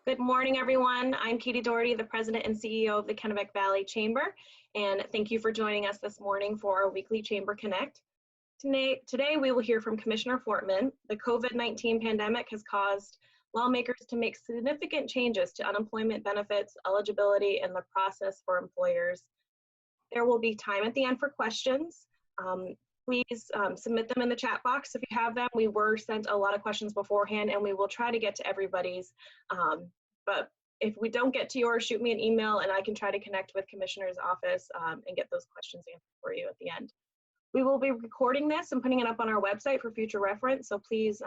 Good morning, everyone. I'm Katie Doherty, the President and CEO of the Kennebec Valley Chamber, and thank you for joining us this morning for our weekly Chamber Connect. Today we will hear from Commissioner Fortman. The COVID-19 pandemic has caused lawmakers to make significant changes to unemployment benefits, eligibility, and the process for employers. There will be time at the end for questions. Please submit them in the chat box if you have them. We were sent a lot of questions beforehand, and we will try to get to everybody's. But if we don't get to yours, shoot me an email, and I can try to connect with Commissioner's office and get those questions answered for you at the end. We will be recording this and putting it up on our website for future reference, so please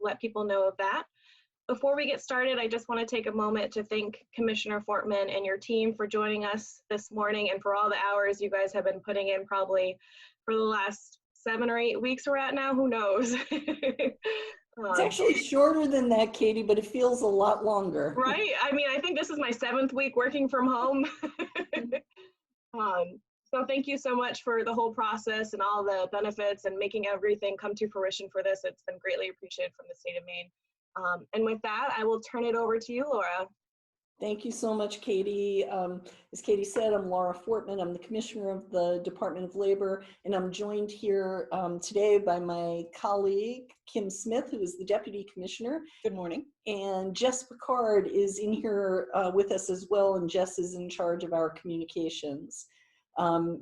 let people know of that. Before we get started, I just want to take a moment to thank Commissioner Fortman and your team for joining us this morning and for all the hours you guys have been putting in probably for the last 7 or 8 weeks we're at now, who knows? It's actually shorter than that, Katie, but it feels a lot longer. Right? I mean, I think this is my 7th week working from home. So thank you so much for the whole process and all the benefits and making everything come to fruition for this. It's been greatly appreciated from the state of Maine. And with that, I will turn it over to you, Laura. Thank you so much, Katie. As Katie said, I'm Laura Fortman. I'm the Commissioner of the Department of Labor, and I'm joined here today by my colleague, Kim Smith, who is the Deputy Commissioner. Good morning. And Jess Picard is in here with us as well, and Jess is in charge of our communications.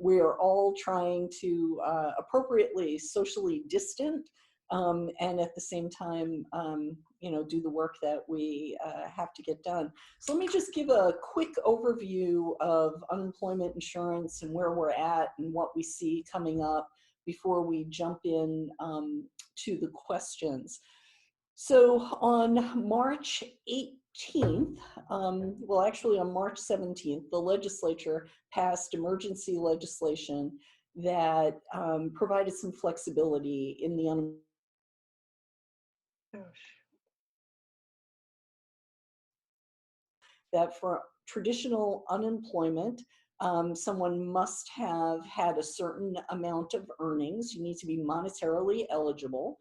We are all trying to appropriately socially distant and at the same time, do the work that we have to get done. So let me just give a quick overview of unemployment insurance and where we're at and what we see coming up before we jump in to the questions. So on March 18th, well, actually on March 17th, the legislature passed emergency legislation that provided some flexibility in the that for traditional unemployment, someone must have had a certain amount of earnings. You need to be monetarily eligible.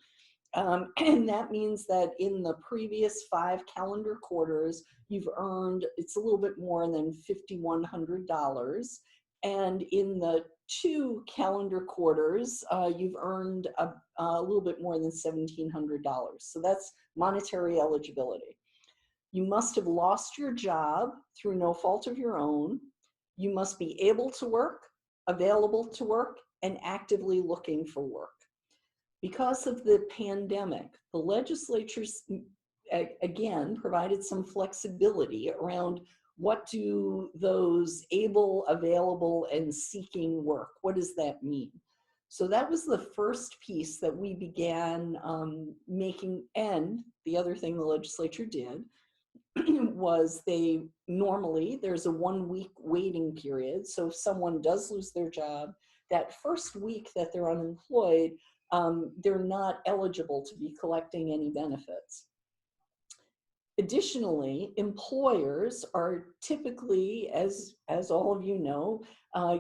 And that means that in the previous 5 calendar quarters, you've earned, it's a little bit more than $5,100. And in the 2 calendar quarters, you've earned a little bit more than $1,700. So that's monetary eligibility. You must have lost your job through no fault of your own. You must be able to work, available to work, and actively looking for work. Because of the pandemic, the legislatures, again, provided some flexibility around what do those able, available, and seeking work, what does that mean? So that was the first piece that we began making, and the other thing the legislature did was there's a 1-week waiting period. So if someone does lose their job, that first week that they're unemployed, they're not eligible to be collecting any benefits. Additionally, employers are typically, as all of you know,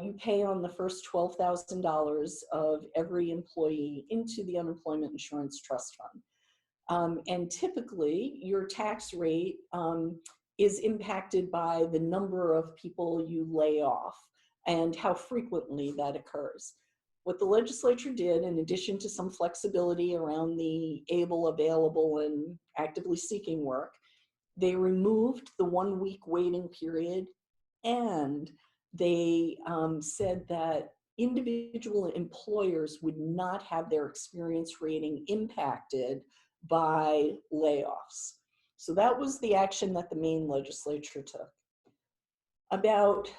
you pay on the first $12,000 of every employee into the Unemployment Insurance Trust Fund. And typically, your tax rate is impacted by the number of people you lay off and how frequently that occurs. What the legislature did, in addition to some flexibility around the able, available, and actively seeking work, they removed the 1-week waiting period, and they said that individual employers would not have their experience rating impacted by layoffs. So that was the action that the Maine legislature took. About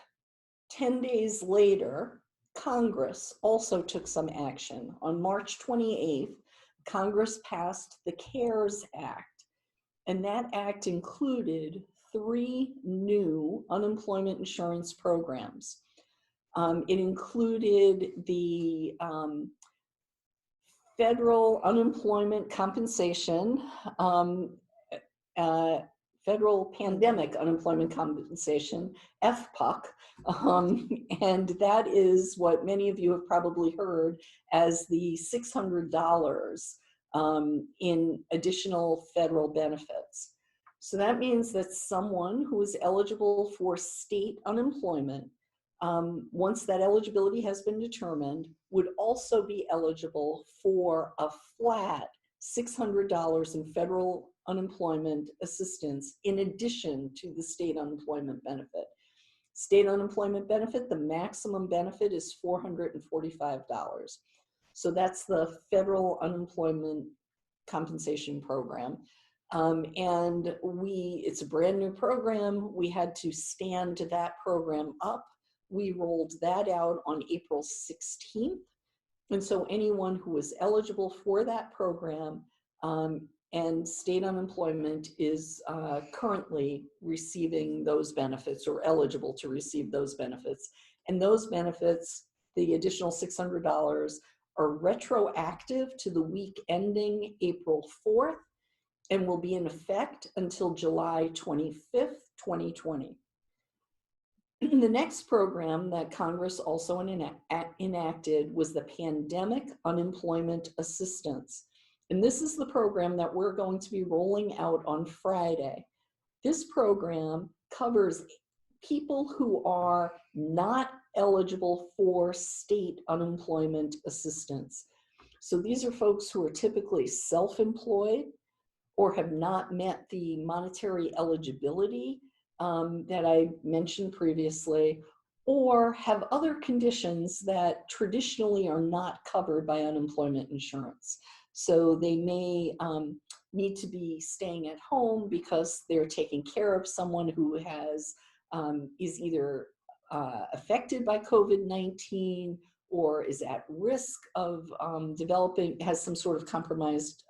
10 days later, Congress also took some action. On March 28th, Congress passed the CARES Act, and that act included 3 new unemployment insurance programs. It included the federal unemployment compensation, federal pandemic unemployment compensation, FPUC, and that is what many of you have probably heard as the $600 in additional federal benefits. So that means that someone who is eligible for state unemployment, once that eligibility has been determined, would also be eligible for a flat $600 in federal unemployment assistance in addition to the state unemployment benefit. State unemployment benefit, the maximum benefit is $445. So that's the federal unemployment compensation program. And it's a brand new program. We had to stand that program up. We rolled that out on April 16th. And so anyone who is eligible for that program and state unemployment is currently receiving those benefits or eligible to receive those benefits. And those benefits, the additional $600, are retroactive to the week ending April 4th and will be in effect until July 25th, 2020. The next program that Congress also enacted was the Pandemic Unemployment Assistance. And this is the program that we're going to be rolling out on Friday. This program covers people who are not eligible for state unemployment assistance. So these are folks who are typically self-employed or have not met the monetary eligibility that I mentioned previously, or have other conditions that traditionally are not covered by unemployment insurance. So they may need to be staying at home because they're taking care of someone who has is either affected by COVID-19 or is at risk of has some sort of compromised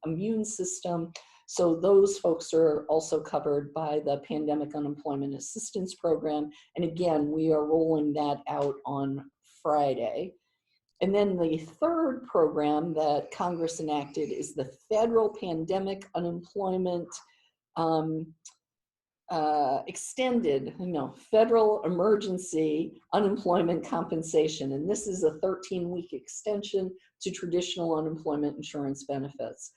immune system. So those folks are also covered by the Pandemic Unemployment Assistance Program. And again, we are rolling that out on Friday. And then the third program that Congress enacted is the Federal Pandemic Unemployment Federal Emergency Unemployment Compensation. And this is a 13-week extension to traditional unemployment insurance benefits.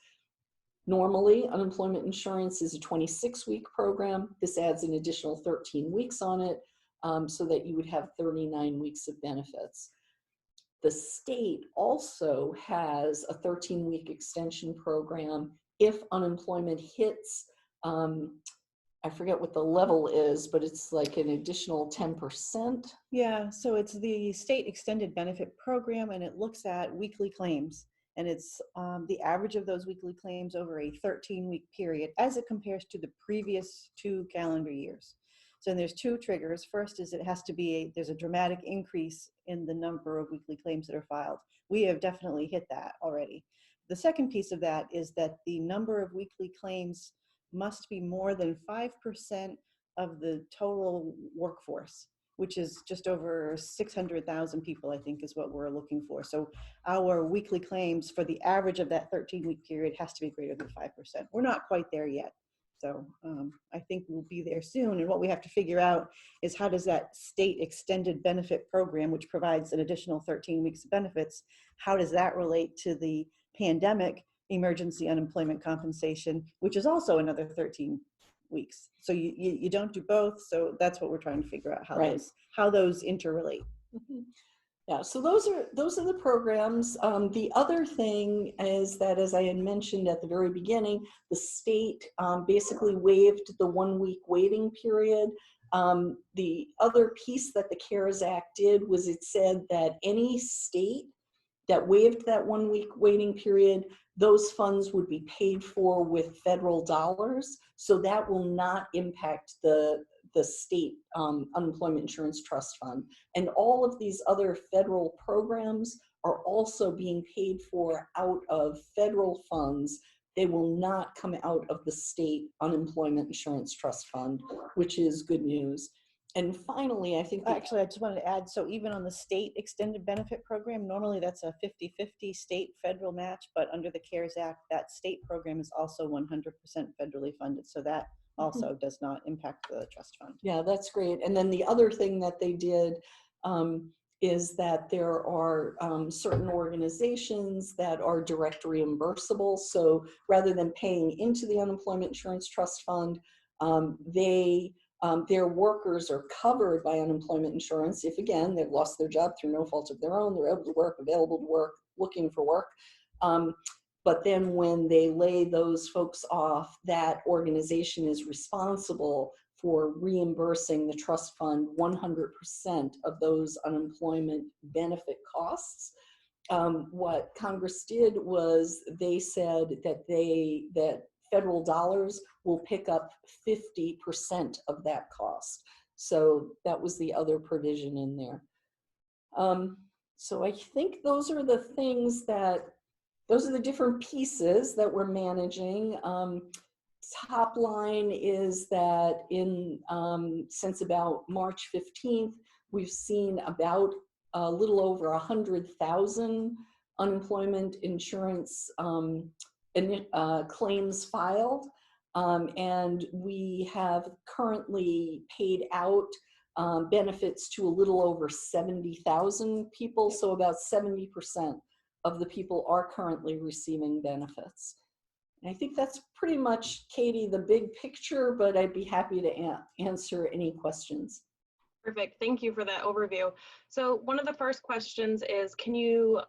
Normally, unemployment insurance is a 26-week program. This adds an additional 13 weeks on it so that you would have 39 weeks of benefits. The state also has a 13-week extension program if unemployment hits, I forget what the level is, but it's like an additional 10%. Yeah, so it's the state extended benefit program, and it looks at weekly claims. And it's the average of those weekly claims over a 13-week period as it compares to the previous 2 calendar years. So there's 2 triggers. First is it has to be there's a dramatic increase in the number of weekly claims that are filed. We have definitely hit that already. The second piece of that is that the number of weekly claims must be more than 5% of the total workforce, which is just over 600,000 people, I think is what we're looking for. So our weekly claims for the average of that 13-week period has to be greater than 5%. We're not quite there yet. So I think we'll be there soon. And what we have to figure out is how does that state extended benefit program, which provides an additional 13 weeks of benefits, how does that relate to the pandemic emergency unemployment compensation, which is also another 13 weeks. So you don't do both. So that's what we're trying to figure out, how those interrelate. Mm-hmm. Yeah, so those are the programs. The other thing is that, as I had mentioned at the very beginning, the state basically waived the 1-week waiting period. The other piece that the CARES Act did was it said that any state that waived that 1-week waiting period, those funds would be paid for with federal dollars. So that will not impact the state unemployment insurance trust fund. And all of these other federal programs are also being paid for out of federal funds. They will not come out of the state unemployment insurance trust fund, which is good news. And finally, I think actually, I just wanted to add, so even on the state extended benefit program, normally that's a 50-50 state federal match, but under the CARES Act, that state program is also 100% federally funded. So that also does not impact the trust fund. Yeah, that's great. And then the other thing that they did is that there are certain organizations that are direct reimbursable. So rather than paying into the unemployment insurance trust fund, their workers are covered by unemployment insurance if, again, they've lost their job through no fault of their own, they're able to work, available to work, looking for work. But then when they lay those folks off, that organization is responsible for reimbursing the trust fund 100% of those unemployment benefit costs. What Congress did was they said that federal dollars will pick up 50% of that cost. So that was the other provision in there. So I think those are the things those are the different pieces that we're managing. Top line is that since about March 15th, we've seen about a little over 100,000 unemployment insurance claims filed. And we have currently paid out benefits to a little over 70,000 people. So about 70% of the people are currently receiving benefits. And I think that's pretty much, Katie, the big picture, but I'd be happy to answer any questions. Perfect. Thank you for that overview. So one of the first questions is, can you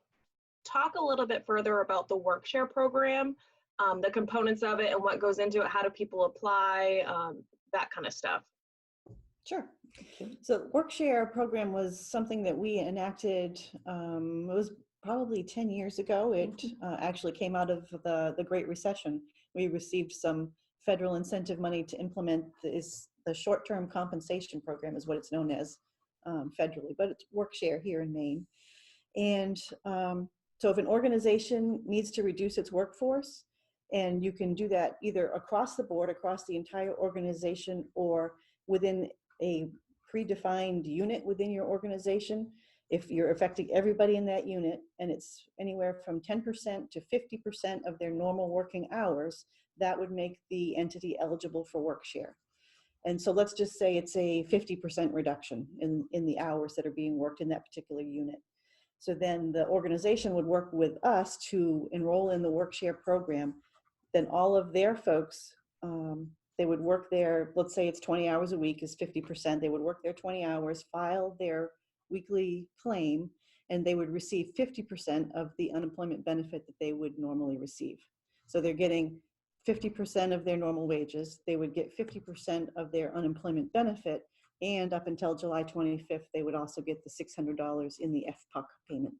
talk a little bit further about the WorkShare program, the components of it and what goes into it? How do people apply, that kind of stuff? Sure. So WorkShare program was something that we enacted, it was probably 10 years ago. It actually came out of the Great Recession. We received some federal incentive money to implement the short-term compensation program is what it's known as federally, but it's WorkShare here in Maine. And so if an organization needs to reduce its workforce, and you can do that either across the board, across the entire organization, or within a predefined unit within your organization, if you're affecting everybody in that unit and it's anywhere from 10% to 50% of their normal working hours, that would make the entity eligible for WorkShare. And so let's just say it's a 50% reduction in the hours that are being worked in that particular unit. So then the organization would work with us to enroll in the WorkShare program. Then all of their folks, they would work their, let's say it's 20 hours a week is 50%. They would work their 20 hours, file their weekly claim, and they would receive 50% of the unemployment benefit that they would normally receive. So they're getting 50% of their normal wages. They would get 50% of their unemployment benefit, and up until July 25th, they would also get the $600 in the FPUC payment.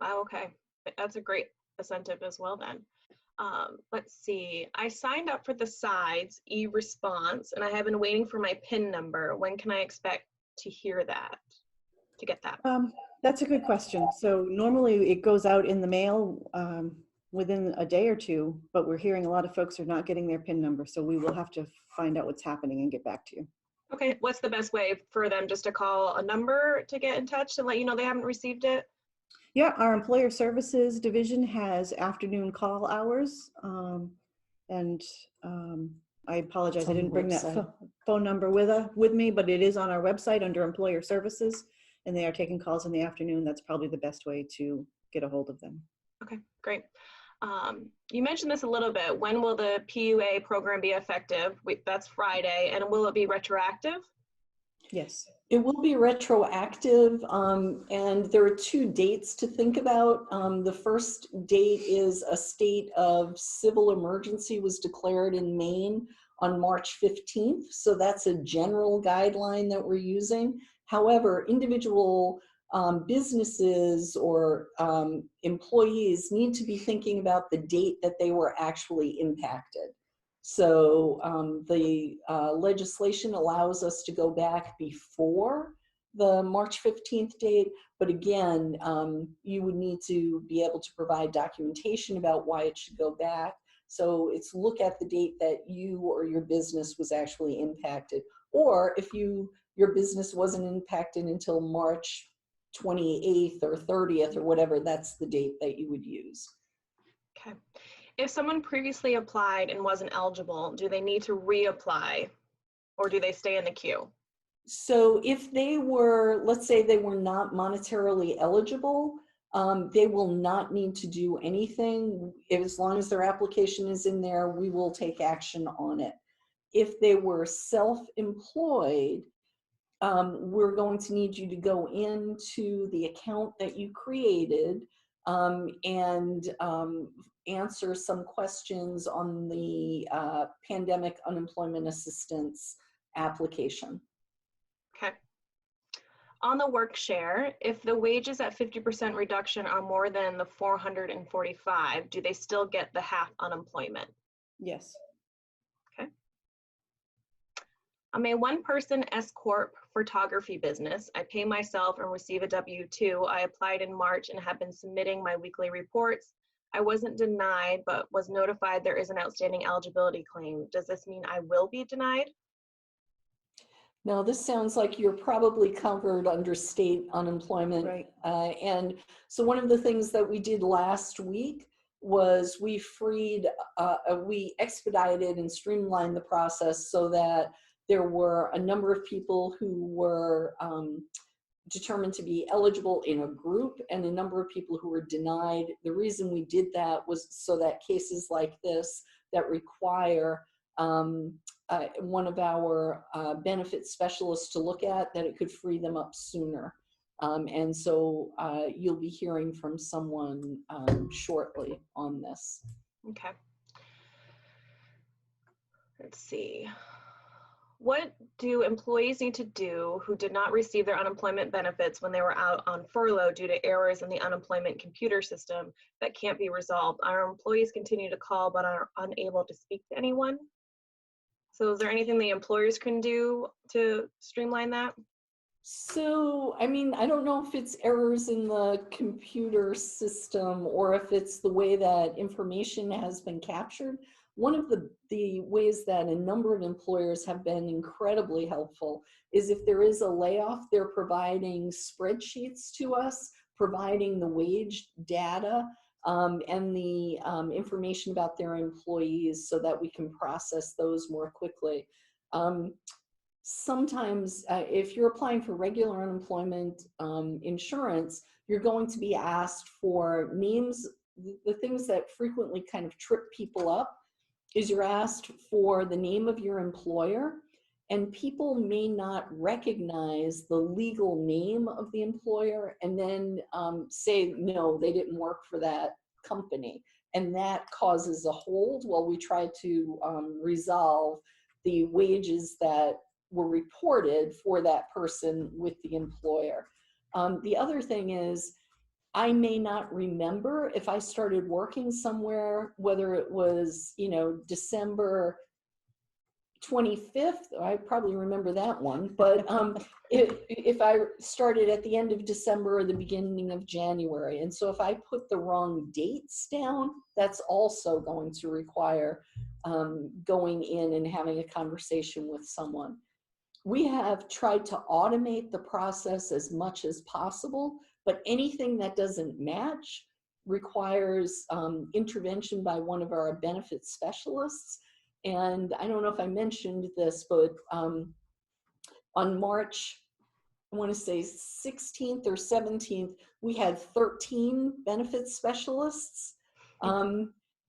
Wow, okay. That's a great incentive as well then. Let's see. I signed up for the sides e-response and I have been waiting for my PIN number. When can I expect to hear that, to get that? That's a good question. So normally it goes out in the mail within a day or two, but we're hearing a lot of folks are not getting their PIN number. So we will have to find out what's happening and get back to you. Okay, what's the best way for them, just to call a number to get in touch and let you know they haven't received it? Yeah, our employer services division has afternoon call hours. I apologize, I didn't bring that phone number with me, but it is on our website under employer services, and they are taking calls in the afternoon. That's probably the best way to get a hold of them. Okay, great. You mentioned this a little bit. When will the PUA program be effective? That's Friday, and will it be retroactive? Yes. It will be retroactive, and there are two dates to think about. The first date is a state of civil emergency was declared in Maine on March 15th. So that's a general guideline that we're using. However, individual businesses or employees need to be thinking about the date that they were actually impacted. So the legislation allows us to go back before the March 15th date, but again, you would need to be able to provide documentation about why it should go back. So it's look at the date that you or your business was actually impacted, or if your business wasn't impacted until March 28th or 30th or whatever, that's the date that you would use. Okay. If someone previously applied and wasn't eligible, do they need to reapply or do they stay in the queue? So if they were, let's say they were not monetarily eligible, they will not need to do anything. As long as their application is in there, we will take action on it. If they were self-employed, we're going to need you to go into the account that you created and answer some questions on the pandemic unemployment assistance application. Okay. On the work share, if the wages at 50% reduction are more than the 445, do they still get the half unemployment? Yes. Okay. I'm a one-person S-Corp photography business. I pay myself and receive a W-2. I applied in March and have been submitting my weekly reports. I wasn't denied, but was notified there is an outstanding eligibility claim. Does this mean I will be denied? Now, this sounds like you're probably covered under state unemployment. Right. And so one of the things that we did last week was we expedited and streamlined the process so that there were a number of people who were determined to be eligible in a group and a number of people who were denied. The reason we did that was so that cases like this that require one of our benefit specialists to look at, that it could free them up sooner. And so you'll be hearing from someone shortly on this. Okay. Let's see. What do employees need to do who did not receive their unemployment benefits when they were out on furlough due to errors in the unemployment computer system that can't be resolved? Our employees continue to call but are unable to speak to anyone. So is there anything the employers can do to streamline that? So, I mean, I don't know if it's errors in the computer system or if it's the way that information has been captured. One of the ways that a number of employers have been incredibly helpful is if there is a layoff, they're providing spreadsheets to us, providing the wage data and the information about their employees so that we can process those more quickly. Sometimes if you're applying for regular unemployment insurance, you're going to be asked for names. The things that frequently kind of trip people up is you're asked for the name of your employer, and people may not recognize the legal name of the employer and then say, no, they didn't work for that company. And that causes a hold while we try to resolve the wages that were reported for that person with the employer. The other thing is, I may not remember if I started working somewhere, whether it was, December 25th, I probably remember that one, but if I started at the end of December or the beginning of January. And so if I put the wrong dates down, that's also going to require going in and having a conversation with someone. We have tried to automate the process as much as possible, but anything that doesn't match requires intervention by one of our benefit specialists. And I don't know if I mentioned this, but on March, I want to say 16th or 17th, we had 13 benefit specialists.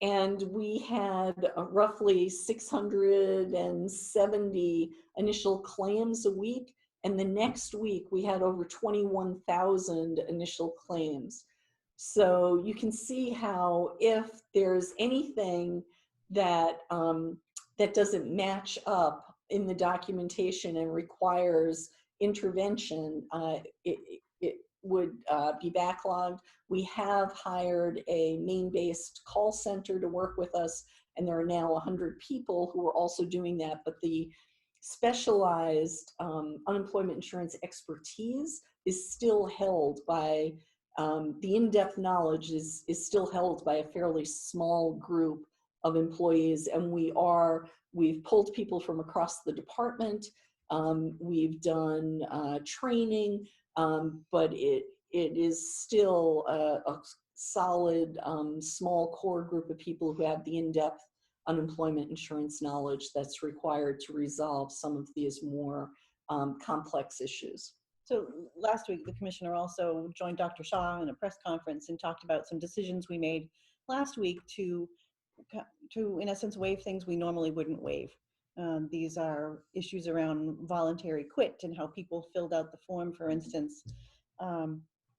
And we had roughly 670 initial claims a week. And the next week, we had over 21,000 initial claims. So you can see how if there's anything that, that doesn't match up in the documentation and requires intervention, it would be backlogged. We have hired a Maine-based call center to work with us, and there are now 100 people who are also doing that, but the specialized unemployment insurance expertise is still held by, the in-depth knowledge is still held by a fairly small group of employees, and we've pulled people from across the department. We've done training, but it is still a solid small core group of people who have the in-depth unemployment insurance knowledge that's required to resolve some of these more complex issues. So last week, the commissioner also joined Dr. Shaw in a press conference and talked about some decisions we made last week to in essence, waive things we normally wouldn't waive. These are issues around voluntary quit and how people filled out the form, for instance.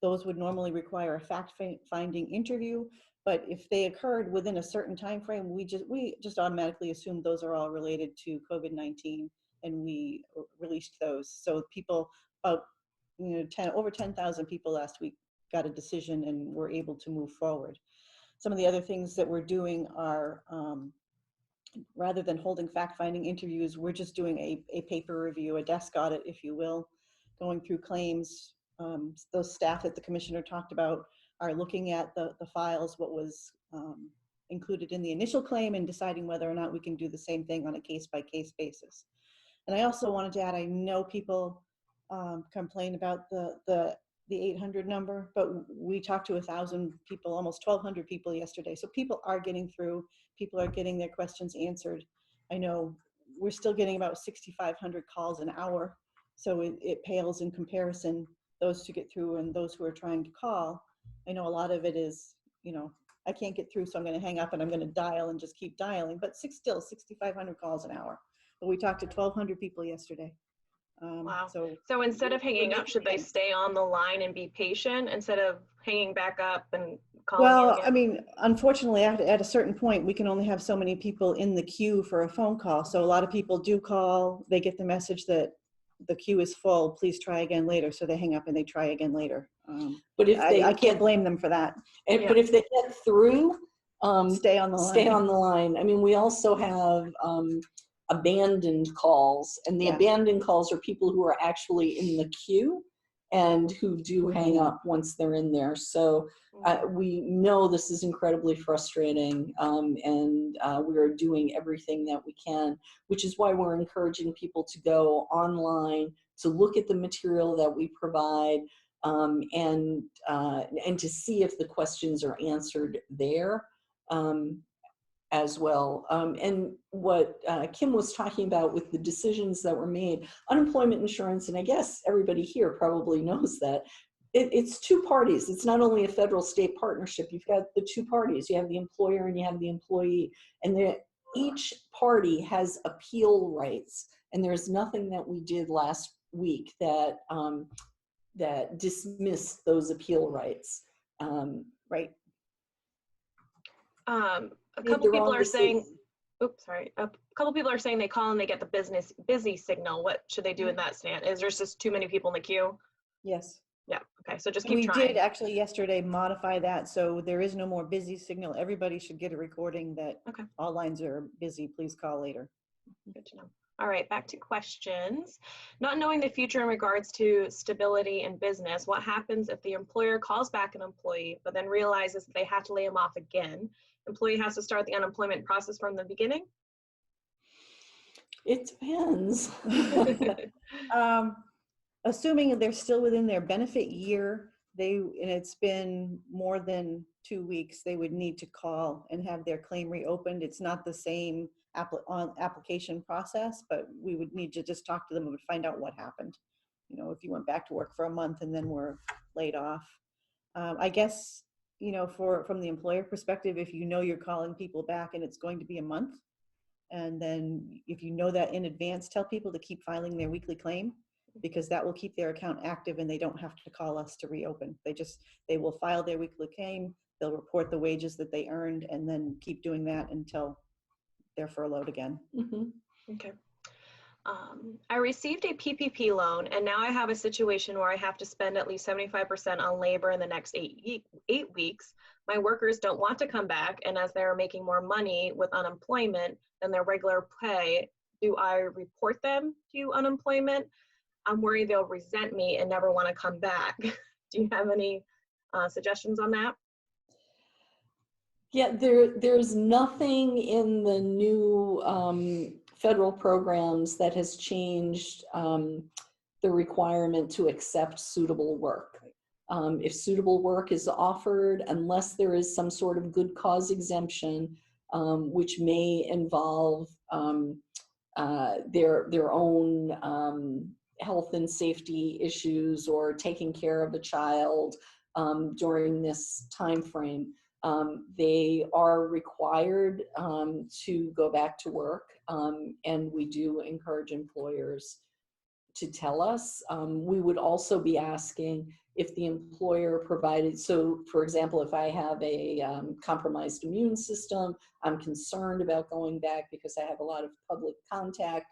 Those would normally require a fact-finding interview, but if they occurred within a certain time frame, we just automatically assumed those are all related to COVID-19, and we released those. So people, about over 10,000 people last week got a decision and were able to move forward. Some of the other things that we're doing are, rather than holding fact-finding interviews, we're just doing a paper review, a desk audit, if you will, going through claims. Those staff that the commissioner talked about are looking at the files, what was included in the initial claim, and deciding whether or not we can do the same thing on a case-by-case basis. And I also wanted to add, I know people complain about the 800 number, but we talked to 1,000 people, almost 1,200 people yesterday. So people are getting through, people are getting their questions answered. I know we're still getting about 6,500 calls an hour. So it pales in comparison, those to get through and those who are trying to call. I know a lot of it is, I can't get through, so I'm going to hang up and I'm going to dial and just keep dialing, but still 6,500 calls an hour. But we talked to 1,200 people yesterday. Wow. So instead of hanging up, should they stay on the line and be patient instead of hanging back up and calling you again? I mean, unfortunately, at a certain point, we can only have so many people in the queue for a phone call. So a lot of people do call, they get the message that the queue is full, please try again later. So they hang up and they try again later. But if I can't blame them for that. But if they get through, stay on the line. Stay on the line. I mean, we also have abandoned calls, and the abandoned calls are people who are actually in the queue and who do hang up once they're in there. So we know this is incredibly frustrating, and we are doing everything that we can, which is why we're encouraging people to go online, to look at the material that we provide, and to see if the questions are answered there. As well. And what Kim was talking about with the decisions that were made, unemployment insurance, and I guess everybody here probably knows that, it's two parties. It's not only a federal-state partnership. You've got the two parties. You have the employer and you have the employee. And each party has appeal rights. And there's nothing that we did last week that, that dismissed those appeal rights. Right. A couple people are saying, oops, sorry. A couple people are saying they call and they get the busy signal. What should they do in that stand? Is there just too many people in the queue? Yes. Yeah. Okay. So just keep trying. We did actually yesterday modify that. So there is no more busy signal. Everybody should get a recording that all lines are busy. Please call later. Good to know. All right, back to questions. Not knowing the future in regards to stability in business, what happens if the employer calls back an employee, but then realizes that they have to lay him off again? Employee has to start the unemployment process from the beginning? It depends. Assuming they're still within their benefit year, and it's been more than 2 weeks, they would need to call and have their claim reopened. It's not the same application process, but we would need to just talk to them and find out what happened. If you went back to work for a month and then were laid off. I guess, from the employer perspective, if you're calling people back and it's going to be a month, and then if you know that in advance, tell people to keep filing their weekly claim, because that will keep their account active and they don't have to call us to reopen. They will file their weekly claim, they'll report the wages that they earned, and then keep doing that until they're furloughed again. Okay. I received a PPP loan, and now I have a situation where I have to spend at least 75% on labor in the next 8 weeks. My workers don't want to come back, and as they're making more money with unemployment than their regular pay, do I report them to unemployment? I'm worried they'll resent me and never want to come back. Do you have any suggestions on that? Yeah, there's nothing in the new federal programs that has changed the requirement to accept suitable work. If suitable work is offered, unless there is some sort of good cause exemption, which may involve their own health and safety issues or taking care of a child during this time frame, they are required to go back to work, and we do encourage employers to tell us. We would also be asking if the employer provided, so for example, if I have a compromised immune system, I'm concerned about going back because I have a lot of public contact,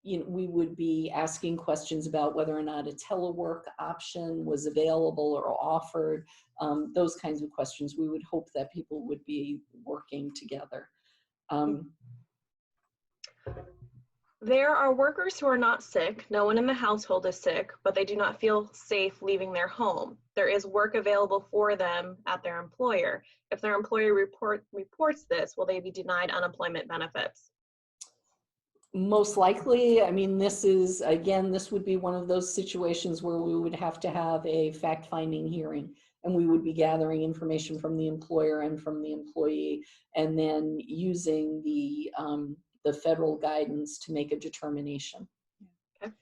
we would be asking questions about whether or not a telework option was available or offered, those kinds of questions. We would hope that people would be working together. There are workers who are not sick. No one in the household is sick, but they do not feel safe leaving their home. There is work available for them at their employer. If their employer reports this, will they be denied unemployment benefits? Most likely. I mean, this would be one of those situations where we would have to have a fact-finding hearing, and we would be gathering information from the employer and from the employee, and then using the federal guidance to make a determination. Okay.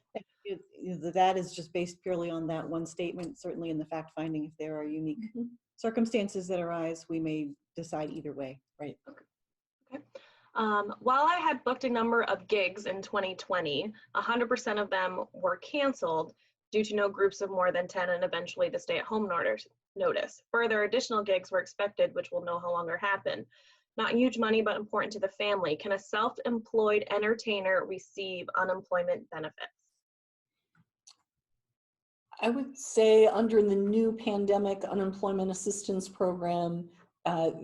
That is just based purely on that one statement. Certainly in the fact finding, if there are unique circumstances that arise, we may decide either way. Right. Okay. While I had booked a number of gigs in 2020, 100% of them were canceled due to no groups of more than 10 and eventually the stay-at-home notice. Further, additional gigs were expected, which will no longer happen. Not huge money, but important to the family. Can a self-employed entertainer receive unemployment benefits? I would say under the new pandemic unemployment assistance program,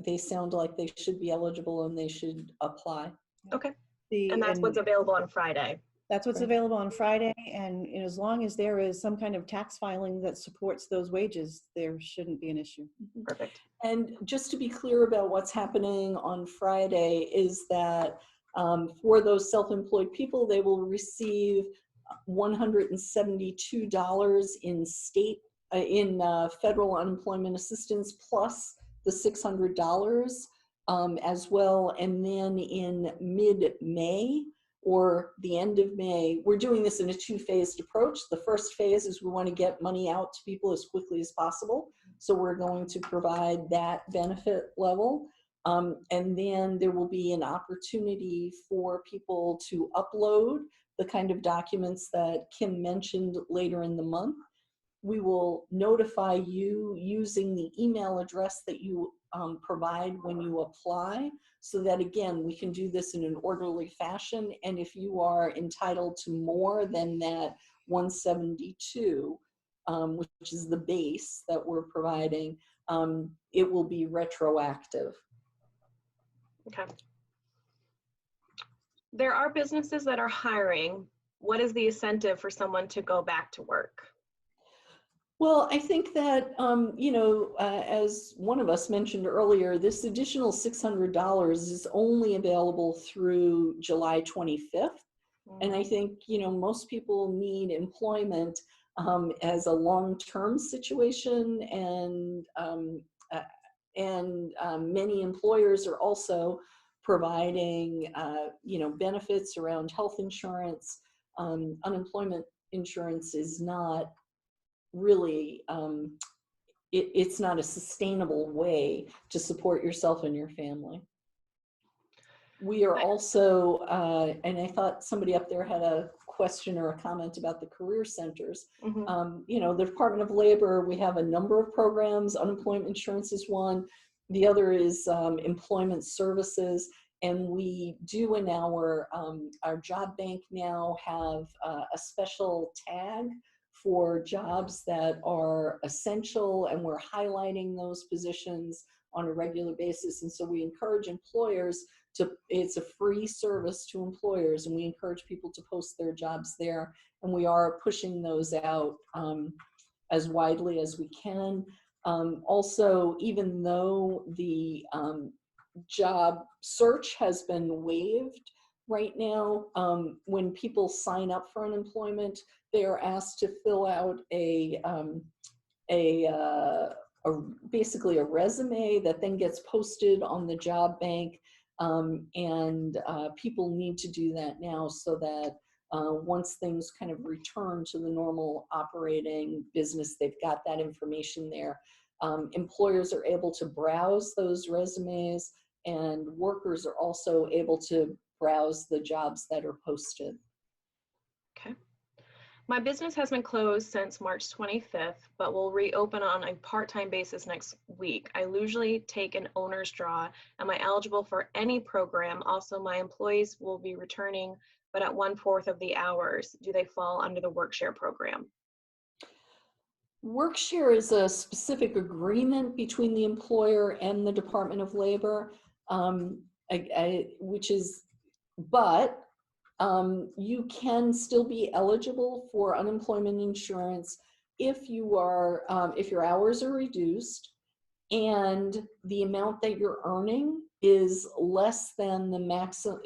they sound like they should be eligible and they should apply. Okay. And that's what's available on Friday. That's what's available on Friday, and as long as there is some kind of tax filing that supports those wages, there shouldn't be an issue. Perfect. And just to be clear about what's happening on Friday is that for those self-employed people, they will receive $172 in federal unemployment assistance plus the $600 as well. And then in mid-May or the end of May, we're doing this in a two-phased approach. The first phase is we want to get money out to people as quickly as possible. So we're going to provide that benefit level. And then there will be an opportunity for people to upload the kind of documents that Kim mentioned later in the month. We will notify you using the email address that you provide when you apply, so that again, we can do this in an orderly fashion. And if you are entitled to more than that 172, which is the base that we're providing, it will be retroactive. Okay. There are businesses that are hiring. What is the incentive for someone to go back to work? Well, I think that, as one of us mentioned earlier, this additional $600 is only available through July 25th. And I think, most people need employment as a long-term situation, and many employers are also providing, benefits around health insurance. Unemployment insurance is not really, it's not a sustainable way to support yourself and your family. We are also, and I thought somebody up there had a question or a comment about the career centers. The Department of Labor, we have a number of programs. Unemployment insurance is one. The other is employment services. And we do in our job bank now have a special tag for jobs that are essential, and we're highlighting those positions on a regular basis. And so we encourage employers it's a free service to employers, and we encourage people to post their jobs there. And we are pushing those out as widely as we can. Also, even though the job search has been waived right now, when people sign up for unemployment, they are asked to fill out basically a resume that then gets posted on the job bank, and people need to do that now so that once things kind of return to the normal operating business, they've got that information there. Employers are able to browse those resumes, and workers are also able to browse the jobs that are posted. Okay. My business has been closed since March 25th, but will reopen on a part-time basis next week. I usually take an owner's draw. Am I eligible for any program? Also, my employees will be returning, but at 1/4 of the hours. Do they fall under the work-share program? Work-share is a specific agreement between the employer and the Department of Labor, you can still be eligible for unemployment insurance if your hours are reduced and the amount that you're earning is less than the maximum,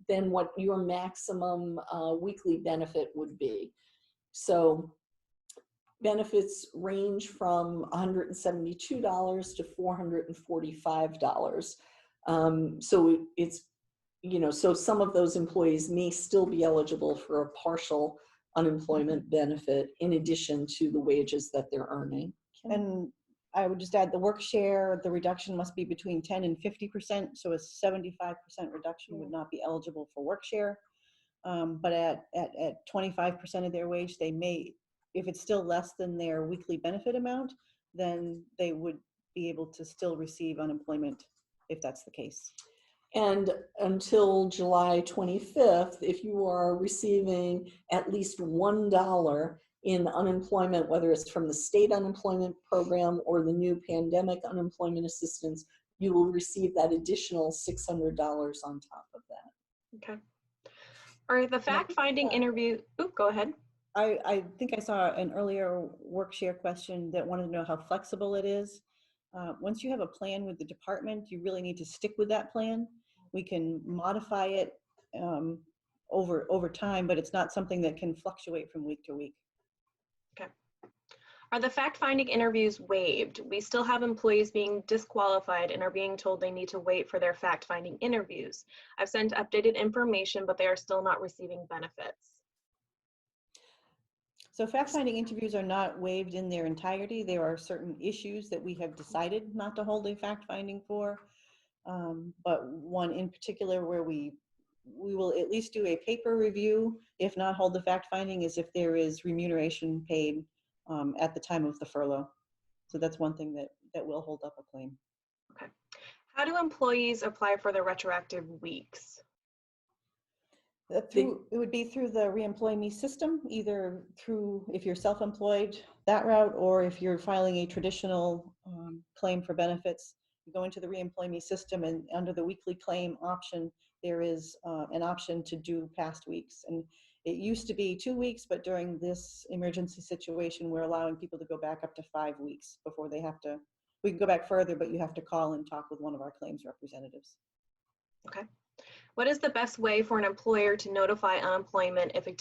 than what your maximum weekly benefit would be. So benefits range from $172 to $445. So it's, so some of those employees may still be eligible for a partial unemployment benefit in addition to the wages that they're earning. And I would just add the work share, the reduction must be between 10 and 50%. So a 75% reduction would not be eligible for work share. But at 25% of their wage, they may, if it's still less than their weekly benefit amount, then they would be able to still receive unemployment if that's the case. And until July 25th, if you are receiving at least $1 in unemployment, whether it's from the state unemployment program or the new pandemic unemployment assistance, you will receive that additional $600 on top of that. Okay. Are the fact-finding interview, go ahead. I think I saw an earlier work share question that wanted to know how flexible it is. Once you have a plan with the department, you really need to stick with that plan. We can modify it over time, but it's not something that can fluctuate from week to week. Okay. Are the fact-finding interviews waived? We still have employees being disqualified and are being told they need to wait for their fact-finding interviews. I've sent updated information, but they are still not receiving benefits. So fact-finding interviews are not waived in their entirety. There are certain issues that we have decided not to hold a fact-finding for, but one in particular where we will at least do a paper review, if not hold the fact-finding, is if there is remuneration paid at the time of the furlough. So that's one thing that will hold up a claim. Okay. How do employees apply for the retroactive weeks? It would be through the Reemploy Me system, either through, if you're self-employed, that route, or if you're filing a traditional claim for benefits, you go into the Reemploy Me system, and under the weekly claim option, there is an option to do past weeks. And it used to be 2 weeks, but during this emergency situation, we're allowing people to go back up to 5 weeks before they have to. We can go back further, but you have to call and talk with one of our claims representatives. Okay. What is the best way for an employer to notify unemployment if a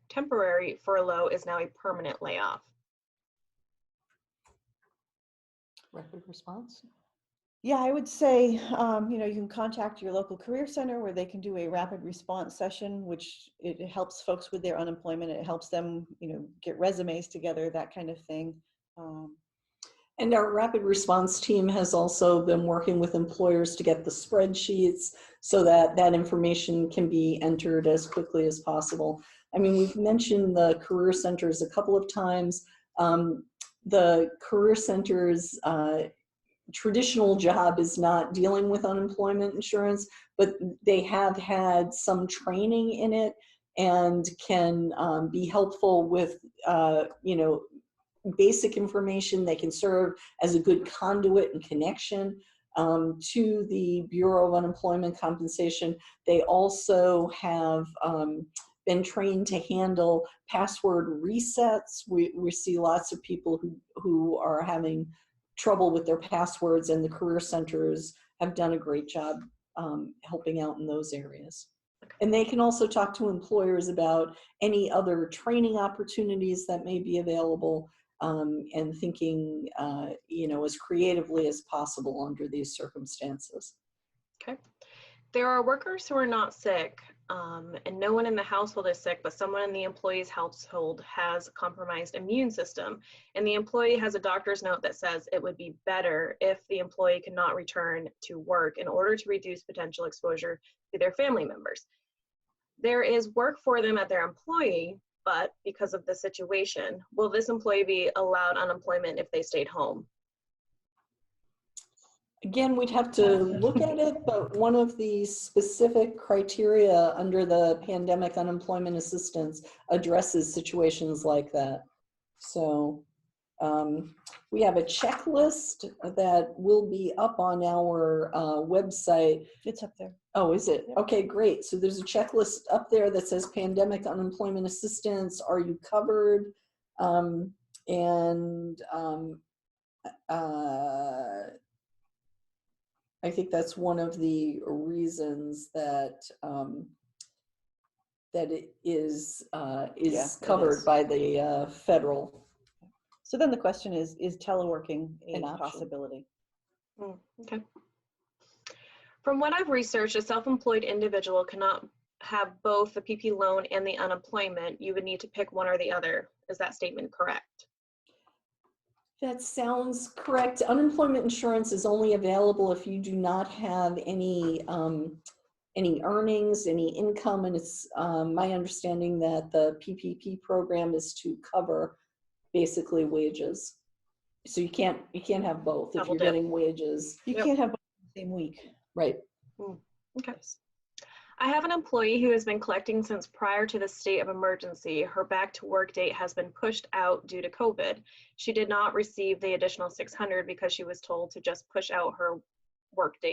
temporary furlough is now a permanent layoff? Rapid response? Yeah, I would say, you can contact your local career center where they can do a rapid response session, which it helps folks with their unemployment. It helps them, get resumes together, that kind of thing. And our rapid response team has also been working with employers to get the spreadsheets so that that information can be entered as quickly as possible. I mean, we've mentioned the career centers a couple of times. The career centers traditional job is not dealing with unemployment insurance, but they have had some training in it and can be helpful with, basic information. They can serve as a good conduit and connection to the Bureau of Unemployment Compensation. They also have been trained to handle password resets. We see lots of people who are having trouble with their passwords, and the career centers have done a great job helping out in those areas. And they can also talk to employers about any other training opportunities that may be available, and thinking, as creatively as possible under these circumstances. Okay. There are workers who are not sick. and no one in the household is sick, but someone in the employee's household has a compromised immune system, and the employee has a doctor's note that says it would be better if the employee cannot return to work in order to reduce potential exposure to their family members. There is work for them at their employee, but because of the situation, will this employee be allowed unemployment if they stayed home? Again, we'd have to look at it, but one of the specific criteria under the pandemic unemployment assistance addresses situations like that. So we have a checklist that will be up on our website. It's up there. Oh, is it? Yep. Okay, great. So there's a checklist up there that says pandemic unemployment assistance. Are you covered? I think that's one of the reasons that that it is covered by the federal. So then the question is teleworking a An option. possibility? Okay. From what I've researched, a self-employed individual cannot have both the PP loan and the unemployment. You would need to pick one or the other. Is that statement correct? That sounds correct. Unemployment insurance is only available if you do not have any earnings, any income, and it's my understanding that the PPP program is to cover basically wages. So you can't have both if you're getting wages. You can't have both in the same week. Right. Okay. I have an employee who has been collecting since prior to the state of emergency. Her back to work date has been pushed out due to COVID. She did not receive the additional $600 because she was told to just push out her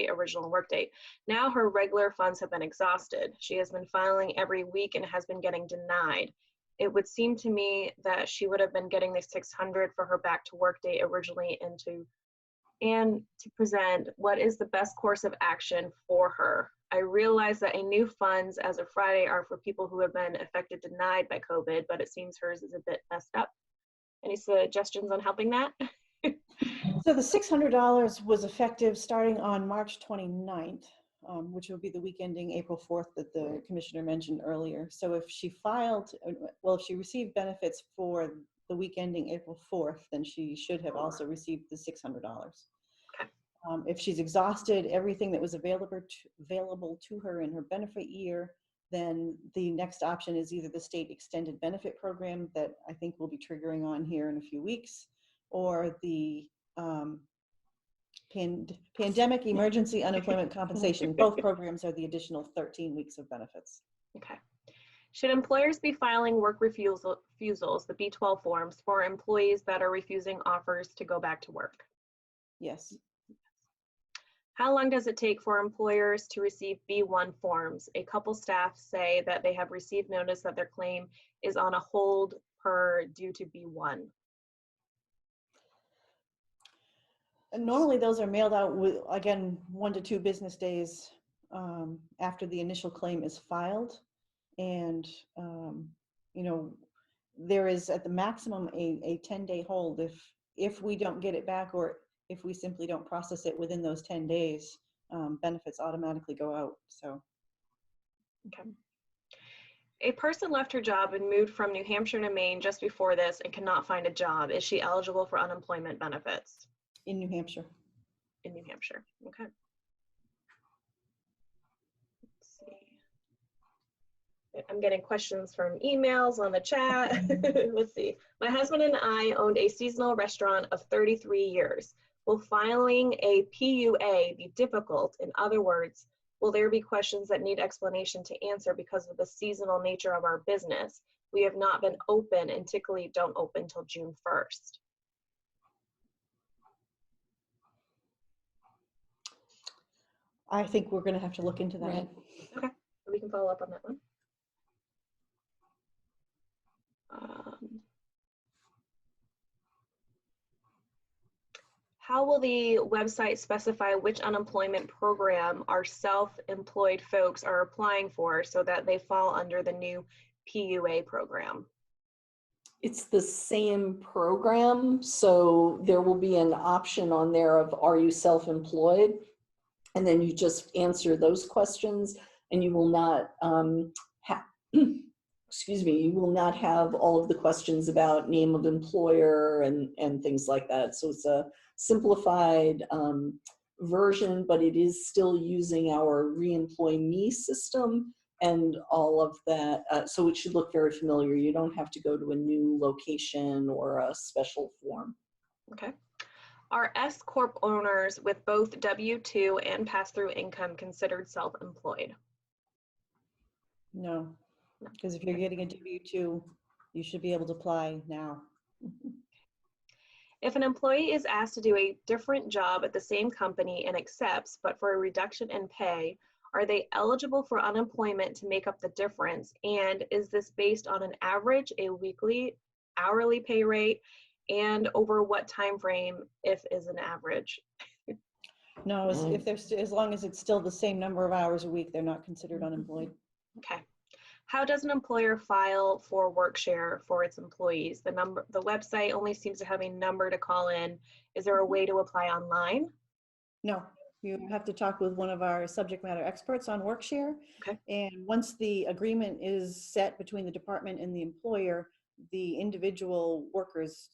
original work date. Now her regular funds have been exhausted. She has been filing every week and has been getting denied. It would seem to me that she would have been getting the $600 for her back to work date originally and to present what is the best course of action for her. I realize that a new funds as of Friday are for people who have been affected, denied by COVID, but it seems hers is a bit messed up. Any suggestions on helping that? So the $600 was effective starting on March 29th, which will be the week ending April 4th that the commissioner mentioned earlier. So if she if she received benefits for the week ending April 4th, then she should have also received the $600. If she's exhausted everything that was available to her in her benefit year, then the next option is either the state extended benefit program that I think we'll be triggering on here in a few weeks, or the pandemic emergency unemployment compensation. Both programs are the additional 13 weeks of benefits. Okay. Should employers be filing work refusals, the B-12 forms, for employees that are refusing offers to go back to work? Yes. How long does it take for employers to receive B-1 forms? A couple staff say that they have received notice that their claim is on a hold due to B-1. And normally those are mailed out with, again, 1 to 2 business days after the initial claim is filed. And, there is at the maximum a 10-day hold. If we don't get it back, or if we simply don't process it within those 10 days, benefits automatically go out. So. Okay. A person left her job and moved from New Hampshire to Maine just before this and cannot find a job. Is she eligible for unemployment benefits? In New Hampshire. In New Hampshire. Okay. Let's see. I'm getting questions from emails on the chat. Let's see. My husband and I owned a seasonal restaurant of 33 years. Will filing a PUA be difficult? In other words, will there be questions that need explanation to answer because of the seasonal nature of our business? We have not been open and typically don't open till June 1st. I think we're going to have to look into that. Right. Okay, we can follow up on that one. How will the website specify which unemployment program our self-employed folks are applying for so that they fall under the new PUA program? It's the same program, so there will be an option on there of, are you self-employed? And then you just answer those questions. and you will not excuse me, you will not have all of the questions about name of employer and things like that. So it's a simplified version, but it is still using our Reemploy Me system and all of that. So it should look very familiar. You don't have to go to a new location or a special form. Okay. Are S Corp owners with both W-2 and pass-through income considered self-employed? No, because if you're getting a W-2, you should be able to apply now. If an employee is asked to do a different job at the same company and accepts, but for a reduction in pay, are they eligible for unemployment to make up the difference? And is this based on an average, a weekly, hourly pay rate, and over what time frame, if is an average? No, if they're as long as it's still the same number of hours a week, they're not considered unemployed. Okay. How does an employer file for WorkShare for its employees? The website only seems to have a number to call in. Is there a way to apply online? No, you have to talk with one of our subject matter experts on WorkShare. Okay. And once the agreement is set between the department and the employer, the individual workers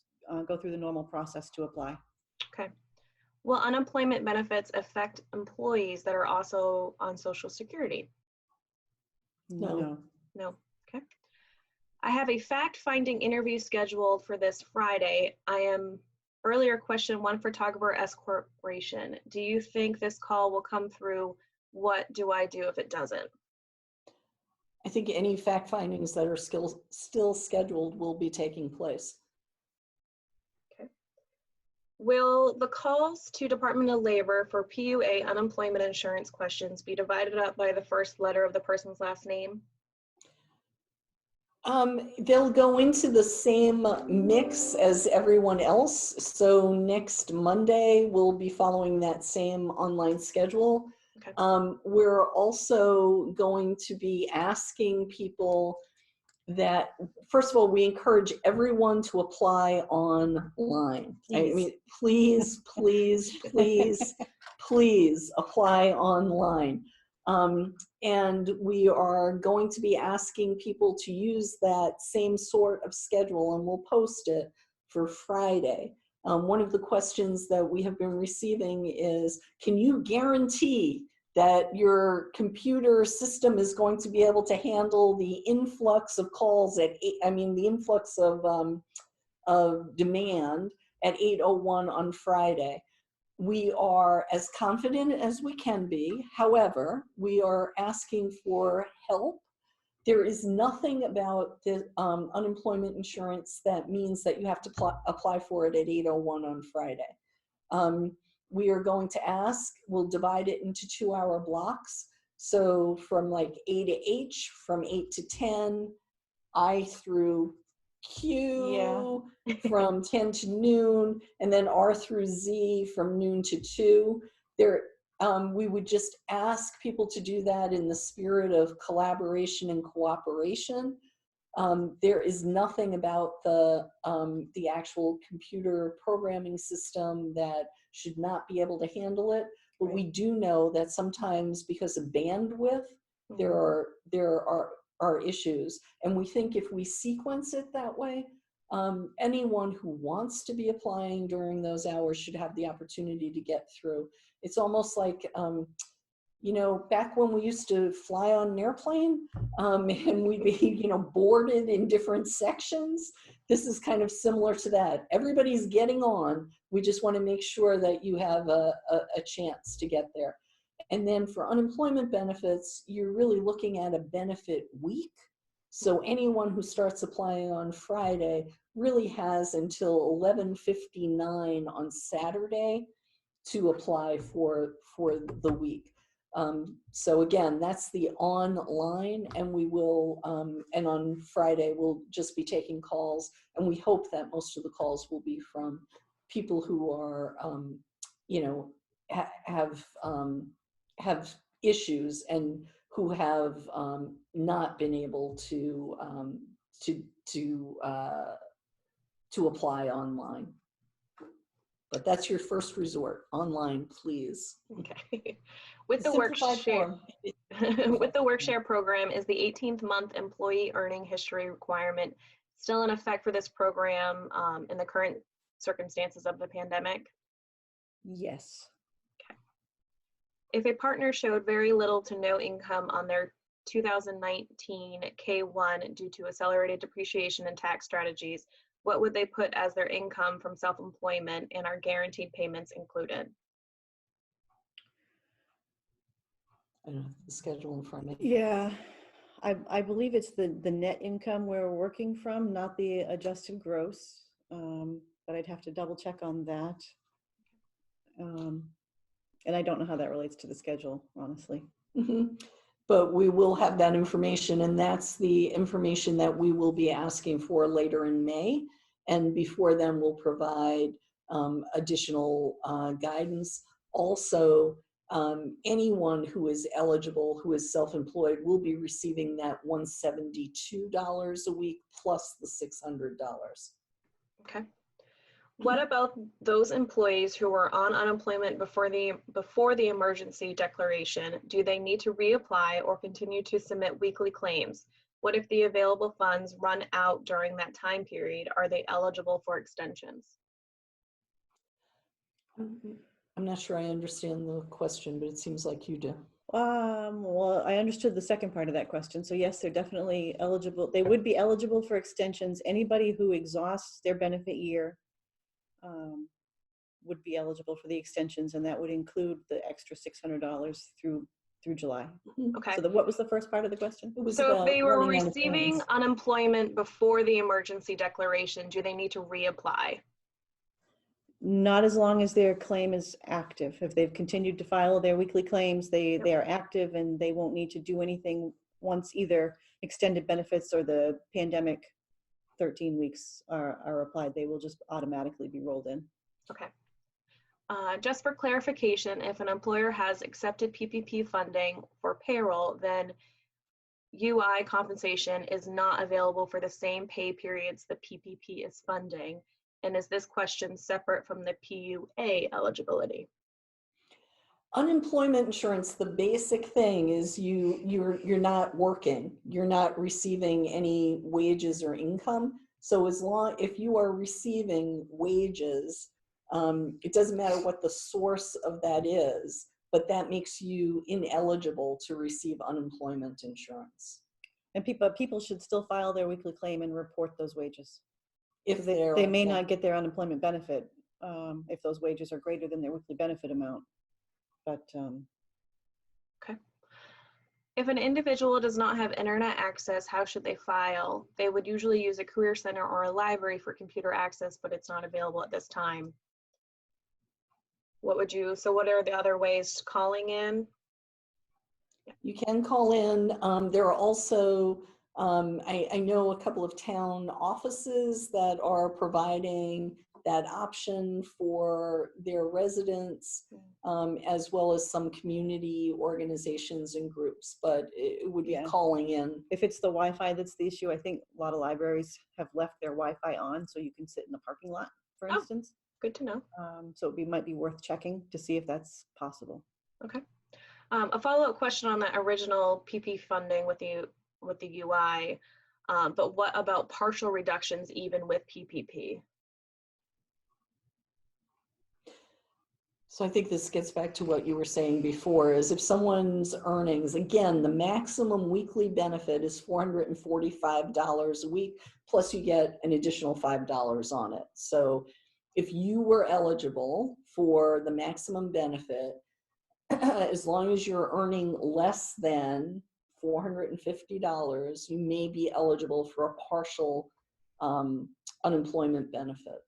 go through the normal process to apply. Okay. Will unemployment benefits affect employees that are also on Social Security? No. No. Okay. I have a fact-finding interview scheduled for this Friday. Earlier question, one photographer S Corporation. Do you think this call will come through? What do I do if it doesn't? I think any fact findings that are still scheduled will be taking place. Okay. Will the calls to Department of Labor for PUA unemployment insurance questions be divided up by the first letter of the person's last name? They'll go into the same mix as everyone else. So next Monday, we'll be following that same online schedule. Okay. We're also going to be asking people that, first of all, we encourage everyone to apply online. I mean, please, please, please, please apply online. And we are going to be asking people to use that same sort of schedule, and we'll post it for Friday. One of the questions that we have been receiving is, can you guarantee that your computer system is going to be able to handle the influx of calls the influx of demand at 8:01 on Friday? We are as confident as we can be. However, we are asking for help. There is nothing about the unemployment insurance that means that you have to apply for it at 8:01 on Friday. We are going to ask, we'll divide it into 2-hour blocks. So from like A to H, from 8 to 10, I through Q, from 10 to noon, and then R through Z from noon to 2. We would just ask people to do that in the spirit of collaboration and cooperation. There is nothing about the actual computer programming system that should not be able to handle it. But we do know that sometimes because of bandwidth, there are issues. And we think if we sequence it that way, anyone who wants to be applying during those hours should have the opportunity to get through. It's almost like, back when we used to fly on an airplane and we'd be, boarded in different sections. This is kind of similar to that. Everybody's getting on. We just want to make sure that you have a chance to get there. And then for unemployment benefits, you're really looking at a benefit week. So anyone who starts applying on Friday really has until 11:59 on Saturday to apply for the week. So again, that's the online, and we will, and on Friday, we'll just be taking calls, and we hope that most of the calls will be from people who are, have issues and who have not been able to apply online. But that's your first resort. Online, please. Okay. With the Simplified workshare, form. with the workshare program, is the 18th month employee earning history requirement still in effect for this program in the current circumstances of the pandemic? Yes. If a partner showed very little to no income on their 2019 K1 due to accelerated depreciation and tax strategies, what would they put as their income from self-employment, and are guaranteed payments included? I don't have the schedule in front of me. Yeah, I believe it's the net income we're working from, not the adjusted gross. But I'd have to double check on that. And I don't know how that relates to the schedule, honestly. Mhm. But we will have that information, and that's the information that we will be asking for later in May. And before then, we'll provide additional guidance. Also, anyone who is eligible, who is self-employed, will be receiving that $172 a week plus the $600. Okay. What about those employees who were on unemployment before the emergency declaration? Do they need to reapply or continue to submit weekly claims? What if the available funds run out during that time period? Are they eligible for extensions? I'm not sure I understand the question, but it seems like you do. Well, I understood the second part of that question. So yes, they're definitely eligible. They would be eligible for extensions. Anybody who exhausts their benefit year would be eligible for the extensions, and that would include the extra $600 through July. Okay. So what was the first part of the question? It was So if about they were running out of receiving funds. unemployment before the emergency declaration, do they need to reapply? Not as long as their claim is active. If they've continued to file their weekly claims, they are active, and they won't need to do anything once either extended benefits or the pandemic 13 weeks are applied. They will just automatically be rolled in. Okay. Just for clarification, if an employer has accepted PPP funding for payroll, then UI compensation is not available for the same pay periods the PPP is funding. And is this question separate from the PUA eligibility? Unemployment insurance, the basic thing is you're not working, you're not receiving any wages or income. So if you are receiving wages, it doesn't matter what the source of that is, but that makes you ineligible to receive unemployment insurance. And people should still file their weekly claim and report those wages. If They may not get their unemployment benefit if those wages are greater than their weekly benefit amount. But okay. If an individual does not have internet access, how should they file? They would usually use a career center or a library for computer access, but it's not available at this time. What are the other ways? Calling in? You can call in. There are also, I know a couple of town offices that are providing that option for their residents, as well as some community organizations and groups, but it would be calling in. If it's the Wi-Fi that's the issue, I think a lot of libraries have left their Wi-Fi on, so you can sit in the parking lot, for instance. Good to know. So it might be worth checking to see if that's possible. Okay. A follow-up question on that original PP funding with the UI, but what about partial reductions even with PPP? So I think this gets back to what you were saying before, is if someone's earnings, again, the maximum weekly benefit is $445 a week, plus you get an additional $5 on it. So if you were eligible for the maximum benefit, as long as you're earning less than $450, you may be eligible for a partial unemployment benefit.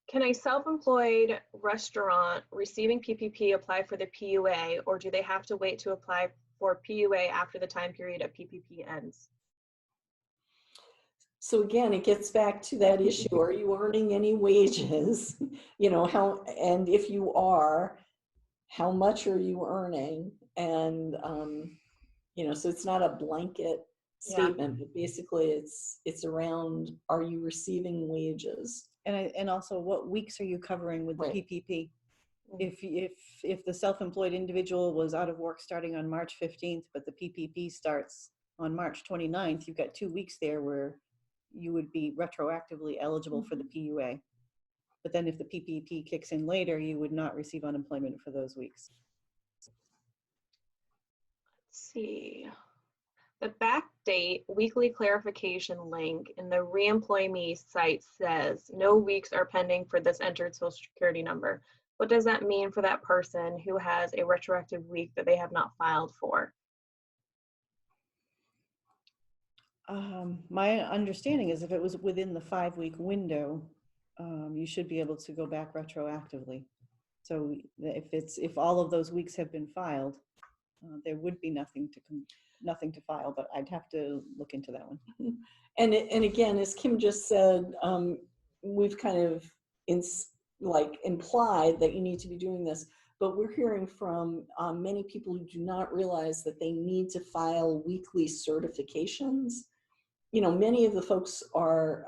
Can a self-employed restaurant receiving PPP apply for the PUA, or do they have to wait to apply for PUA after the time period of PPP ends? So again, it gets back to that issue. Are you earning any wages? And if you are, how much are you earning? And, so it's not a blanket statement, but basically it's around, are you receiving wages? And also, what weeks are you covering with the Right. PPP? If the self-employed individual was out of work starting on March 15th, but the PPP starts on March 29th, you've got 2 weeks there where you would be retroactively eligible for the PUA. But then if the PPP kicks in later, you would not receive unemployment for those weeks. Let's see. The backdate weekly clarification link in the reemploy me site says no weeks are pending for this entered social security number. What does that mean for that person who has a retroactive week that they have not filed for? My understanding is if it was within the 5-week window, you should be able to go back retroactively. So if all of those weeks have been filed, there would be nothing to file, but I'd have to look into that one. And again, as Kim just said, we've kind of implied that you need to be doing this, but we're hearing from many people who do not realize that they need to file weekly certifications. You know, many of the folks are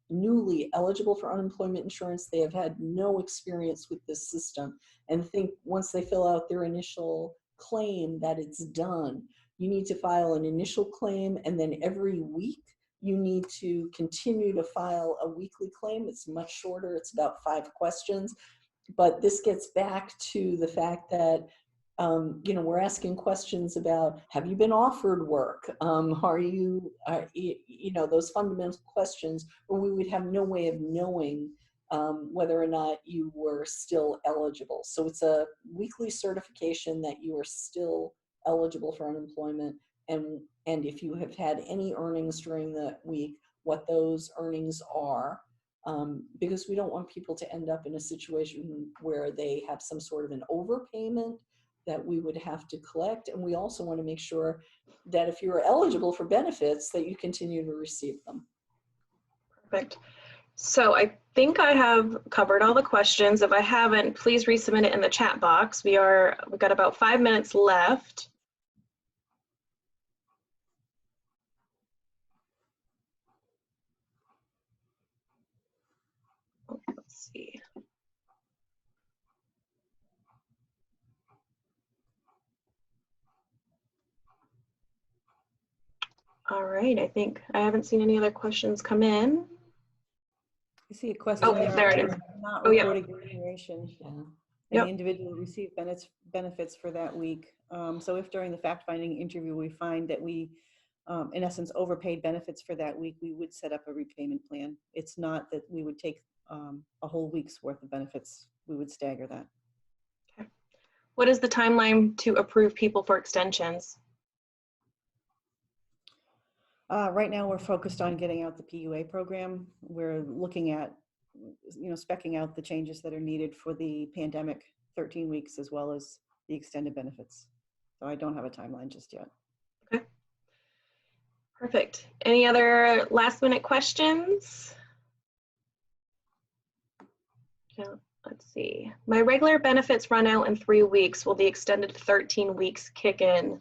newly eligible for unemployment insurance. They have had no experience with this system and think once they fill out their initial claim that it's done. You need to file an initial claim, and then every week you need to continue to file a weekly claim. It's much shorter. It's about 5 questions. But this gets back to the fact that you know, we're asking questions about, have you been offered work? Are you, you know, those fundamental questions where we would have no way of knowing whether or not you were still eligible. So it's a weekly certification that you are still eligible for unemployment. And if you have had any earnings during the week, what those earnings are. Because we don't want people to end up in a situation where they have some sort of an overpayment that we would have to collect. And we also want to make sure that if you're eligible for benefits, that you continue to receive them. Perfect. So I think I have covered all the questions. If I haven't, please resubmit it in the chat box. We've got about 5 minutes left. Let's see. All right, I think I haven't seen any other questions come in. I see a question. Oh, there it is. Not Oh, yeah. reporting remuneration. Yeah. And Yep. the individual received benefits for that week. So if during the fact-finding interview we find that we, in essence, overpaid benefits for that week, we would set up a repayment plan. It's not that we would take a whole week's worth of benefits. We would stagger that. Okay. What is the timeline to approve people for extensions? Right now, we're focused on getting out the PUA program. We're looking at, you know, speccing out the changes that are needed for the pandemic 13 weeks as well as the extended benefits. So I don't have a timeline just yet. Okay. Perfect. Any other last minute questions? Yeah, let's see. My regular benefits run out in 3 weeks. Will the extended 13 weeks kick in?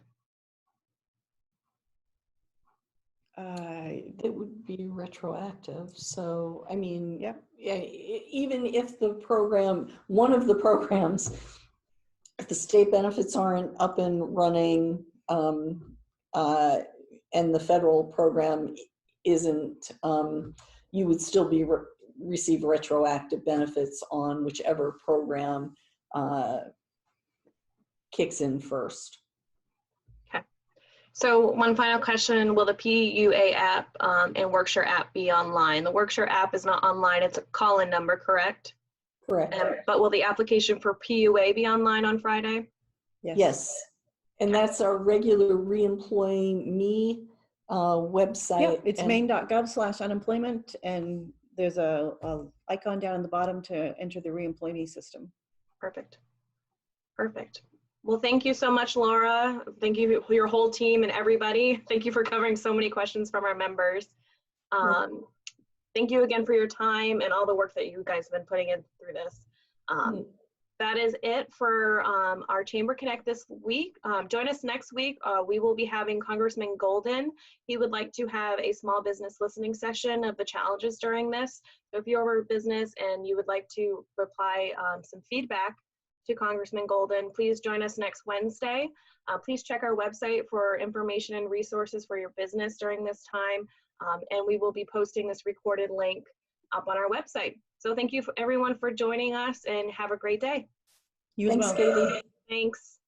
It would be retroactive. So, I mean, Yeah. Even if the program, one of the programs, if the state benefits aren't up and running and the federal program isn't, you would still be receive retroactive benefits on whichever program kicks in first. So one final question, will the PUA app and Workshare app be online? The Workshare app is not online, it's a call-in number, correct? Correct. But will the application for PUA be online on Friday? Yes. And that's our regular Reemploy Me website. Yep, it's maine.gov/unemployment, and there's a icon down in the bottom to enter the Reemploy Me system. Perfect. Perfect. Well, thank you so much, Laura. Thank you for your whole team and everybody. Thank you for covering so many questions from our members. Thank you again for your time and all the work that you guys have been putting in through this. that is it for our Chamber Connect this week. Join us next week. We will be having Congressman Golden. He would like to have a small business listening session of the challenges during this. So if you're a business and you would like to reply some feedback to Congressman Golden, please join us next Wednesday. Please check our website for information and resources for your business during this time. And we will be posting this recorded link up on our website. So thank you for everyone for joining us, and have a great day. You as Thanks, well. Katie. Thanks.